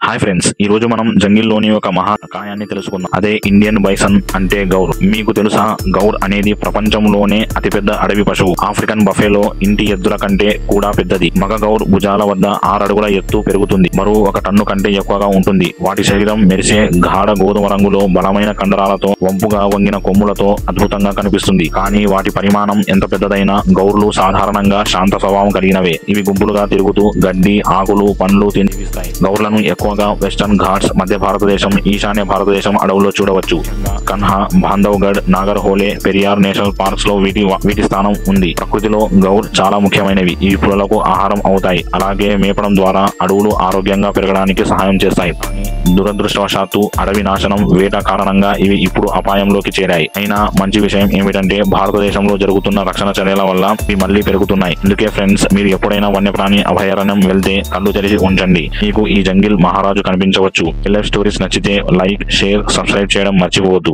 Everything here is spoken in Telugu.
హాయ్ ఫ్రెండ్స్, ఈ రోజు మనం జంగిల్లోని ఒక మహాకాయాన్ని తెలుసుకుందాం. అదే ఇండియన్ బైసన్ అంటే గౌర్. మీకు తెలుసా, గౌర్ అనేది ప్రపంచంలోనే అతిపెద్ద అడవి పశువు. ఆఫ్రికన్ బఫేలో ఇంటి ఎద్దుల కంటే కూడా పెద్దది. మగ గౌర్ భుజాల వద్ద 6 అడుగుల ఎత్తు పెరుగుతుంది. బరువు 1 టన్ను కంటే ఎక్కువగా ఉంటుంది. వాటి శరీరం మెరిసే గాఢ గోధుమ రంగులో బలమైన కండరాలతో, వంపుగా వంగిన కొమ్ములతో అద్భుతంగా కనిపిస్తుంది. కానీ వాటి పరిమాణం ఎంత పెద్దదైనా గౌర్లు సాధారణంగా శాంత స్వభావం కలిగినవే. ఇవి గుంపులుగా తిరుగుతూ గడ్డి, ఆకులు, పండ్లు తినిపిస్తాయి. గౌర్లను ఎక్కువగా వెస్టర్న్ ఘాట్స్, మధ్య భారతదేశం, ఈశాన్య భారతదేశం అడవుల్లో చూడవచ్చు. కన్హా, బాంధవ్గఢ్, నాగర్హోలే, పెరియార్ నేషనల్ పార్క్స్ లో వీటి స్థానం ఉంది. ప్రకృతిలో గౌర్ చాలా ముఖ్యమైనవి. ఇవి పులులకు ఆహారం అవుతాయి. అలాగే మేపడం ద్వారా అడవులు ఆరోగ్యంగా పెరగడానికి సహాయం చేస్తాయి. దురదృష్టవశాత్తు అడవి నాశనం, వేట కారణంగా ఇవి ఇప్పుడు అపాయంలోకి చేరాయి. అయినా మంచి విషయం ఏమిటంటే భారతదేశంలో జరుగుతున్న రక్షణ చర్యల వల్ల ఇవి మళ్లీ పెరుగుతున్నాయి. అందుకే ఫ్రెండ్స్, మీరు ఎప్పుడైనా వన్యప్రాణి అభయారణ్యం వెళ్తే కళ్ళు తెరిచి ఉంచండి. మీకు ఈ జంగిల్ మహారాజు కనిపించవచ్చు. లైఫ్ స్టోరీస్ నచ్చితే లైక్, షేర్, సబ్స్క్రైబ్ చేయడం మర్చిపోవద్దు.